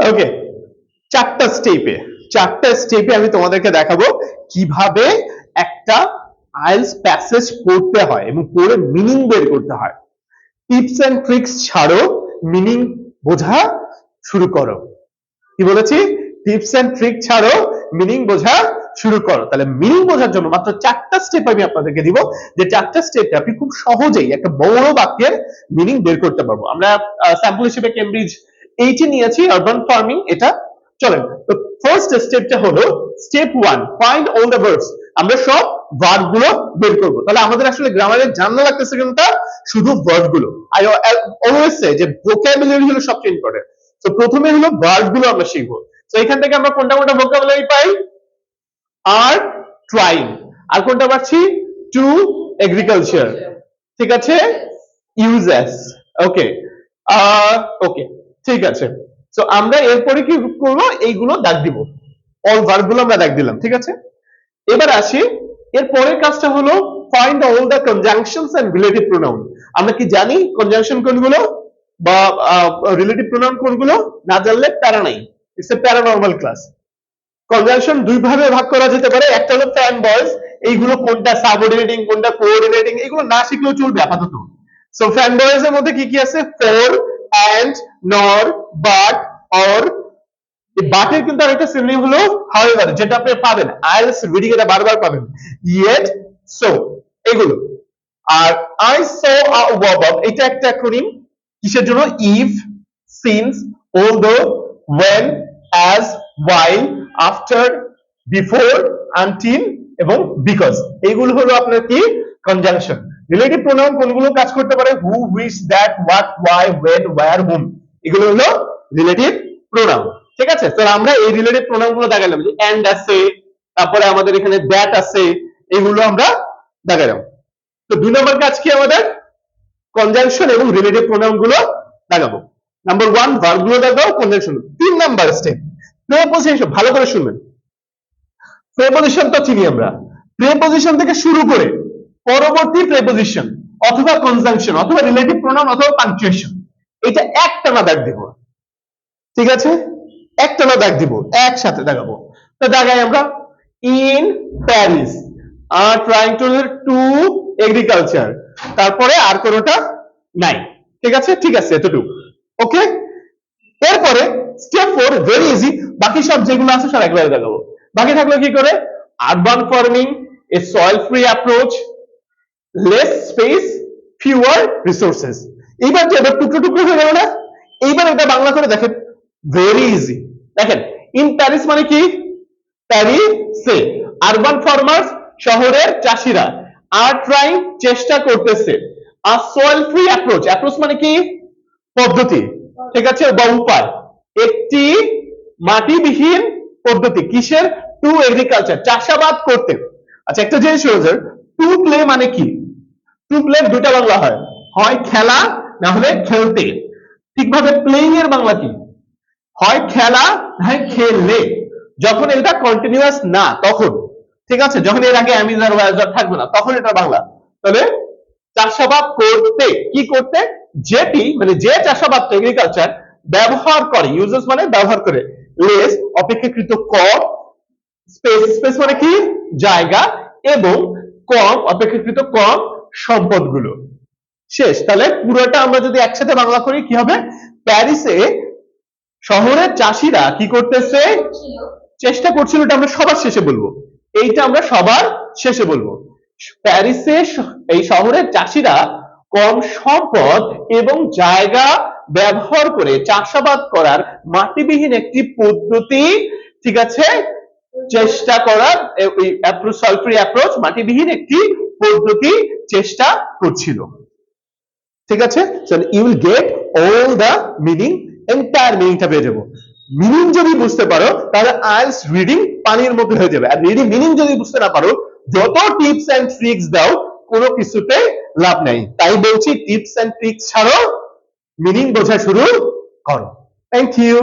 ওকে, চারটা স্টেপে আমি তোমাদেরকে দেখাবো কিভাবে একটা আইএলটিএস প্যাসেজ পড়তে হয় এবং পড়ে মিনিং বের করতে হয়। টিপস এন্ড ট্রিক্স ছাড়ো, মিনিং বোঝা শুরু করো। কি বলেছি? টিপস এন্ড ট্রিক ছাড়ো, মিনিং বোঝা শুরু করো। তাহলে মিনিং বোঝার জন্য মাত্র চারটা স্টেপ আমি আপনাদেরকে দিব, যে চারটা স্টেপে আপনি খুব সহজেই একটা বড় বাক্যের মিনিং বের করতে পারবো। আমরা স্যাম্পল হিসেবে কেমব্রিজ এইটি নিয়েছি, আরবান ফার্মিং। এটা চলেন, তো ফার্স্ট স্টেপটা হলো step 1, find all the verbs. আমরা সব ভার্ব গুলো বের করব। তাহলে আমাদের আসলে গ্রামারে জানা লাগতেছে কোনটা? শুধু ভার্ব গুলো। আই অলওয়েজ সে যে ভোকাবুলারি হলো সবচেয়ে ইম্পর্টেন্ট। তো প্রথমে হলো ভার্ব গুলো আমরা শিখবো। তো এখান থেকে আমরা কোনটা কোনটা ভোকাবুলারি পাই? আর ট্রাইং, আর কোনটা পাচ্ছি? টু এগ্রিকালচার, ঠিক আছে, ইউজেস। ওকে, ওকে, ঠিক আছে। সো আমরা এরপরে কি করব? এইগুলো দাগ দিব, অল ভার্ব গুলো আমরা দাগ দিলাম, ঠিক আছে। এবার আসি, এর পরের কাজটা হলো find all the conjunctions and relative pronoun. আমরা কি জানি কনজাংশন কোনগুলো বা রিলেটিভ প্রোনাউন কোনগুলো? না জানলে প্যারা নাই, it's a paranormal class. Conjunction দুই ভাবে ভাগ করা যেতে পারে, একটা হলো ফ্যান বয়েজ, এইগুলো কোনটা সাবঅর্ডিনেটিং কোনটা কোঅর্ডিনেটিং এগুলো না শিখলেও চলবে আপাতত। সো ফ্যান বয়েজ এর মধ্যে কি কি আছে? ফর, এন্ড, নর, বাট, অর। এই বাটের কিন্তু আরেকটা সিনোনিম হলো হাউএভার, যেটা আপনি পাবেন আইএলটিএস রিডিং এটা বারবার পাবেন, ইয়েট, সো, এগুলো। আর আই সো আ ওয়াব, এটা একটা অ্যাক্রোনিম কিসের জন্য? If, since, although, when, as, while, after, before, until এবং because। এইগুলো হলো আপনার কি? কনজাংশন। রিলেটিভ প্রোনাউন কোনগুলো কাজ করতে পারে? Who, which, that, what, why, when, where, whom। এগুলো হলো রিলেটিভ প্রোনাউন, ঠিক আছে। তো আমরা এই রিলেটিভ প্রোনাউন গুলো দেখালাম, যে এন্ড আছে, তারপরে আমাদের এখানে দ্যাট আছে, এগুলো আমরা দেখালাম। তো 2 নম্বর কাজ কি আমাদের? কনজাংশন এবং রিলেটিভ প্রোনাউন গুলো দেখাবো। নাম্বার 1 ভার্ব গুলো দেখাবো, কনজাংশন। 3 number step preposition. ভালো করে শুনবেন, প্রেপোজিশন তো চিনি আমরা, প্রেপোজিশন থেকে শুরু করে পরবর্তী প্রেপোজিশন অথবা কনজাংশন অথবা রিলেটিভ প্রোনাউন অথবা পাংচুয়েশন, এটা একটানা দাগ দিব, ঠিক আছে, একটানা দাগ দিব, একসাথে দেখাবো। তো দেখাই আমরা, in Paris are trying to agriculture, তারপরে আর কোনোটা নাই, ঠিক আছে, ঠিক আছে, এতটুকু। ওকে, এরপরে স্টেপ 4 ভেরি ইজি, বাকি সব যেগুলো আছে সব একবারে দেখাবো। বাকি থাকলো কি করে? Urban farming, a soil free approach, less space, fewer resources. এইবার যে এবার টুকরো টুকরো হয়ে গেল না, এইবার এটা বাংলা করে দেখেন, ভেরি ইজি। দেখেন, ইন প্যারিস মানে কি? প্যারিসে। আরবান ফার্মার্স, শহরের চাষিরা। আর ট্রাইং, চেষ্টা করতেছে। আর সয়েল ফ্রি অ্যাপ্রোচ, অ্যাপ্রোচ মানে কি? পদ্ধতি, ঠিক আছে, বা উপায়। একটি মাটিবিহীন পদ্ধতি, কিসের? টু এগ্রিকালচার, চাষাবাদ করতে। আচ্ছা, একটা জিনিস হলো, টু প্লে মানে কি? টু প্লে দুটা বাংলা হয়, হয় খেলা না হলে খেলতে। ঠিকভাবে প্লেইং এর বাংলা কি? হয় খেলা হয় খেললে। যখন এটা কন্টিনিউয়াস না তখন, ঠিক আছে, যখন এর আগে অ্যামিজার ওয়াজার থাকবে না তখন এটা বাংলা। তাহলে চাষাবাদ করতে, কি করতে? যেটি মানে যে চাষাবাদ এগ্রিকালচার ব্যবহার করে, ইউজেস মানে ব্যবহার করে, লেস অপেক্ষাকৃত কম, স্পেস, স্পেস মানে কি? জায়গা, এবং কম অপেক্ষাকৃত কম সম্পদগুলো। শেষ। তাহলে পুরোটা আমরা যদি একসাথে বাংলা করি কি হবে? প্যারিসে শহরের চাষিরা কি করতেছে? চেষ্টা করছিল। এটা আমরা সবার শেষে বলবো, এইটা আমরা সবার শেষে বলবো। প্যারিসে এই শহরের চাষিরা কম সম্পদ এবং জায়গা ব্যবহার করে চাষাবাদ করার মাটিবিহীন একটি পদ্ধতি, ঠিক আছে, চেষ্টা করার সয়েল ফ্রি অ্যাপ্রোচ, মাটিবিহীন একটি পদ্ধতি চেষ্টা করছিল, ঠিক আছে। So you will get all the meaning, entire মিনিংটা পেয়ে যাবো। মিনিং যদি বুঝতে পারো তাহলে আইএলটিএস রিডিং পানির মধ্যে হয়ে যাবে। আর রিডিং মিনিং যদি বুঝতে না পারো, যত টিপস এন্ড ট্রিক্স দাও কোনো কিছুতে লাভ নাই। তাই বলছি টিপস এন্ড ট্রিক্স ছাড়ো, মিনিং বোঝা শুরু করো। Thank you.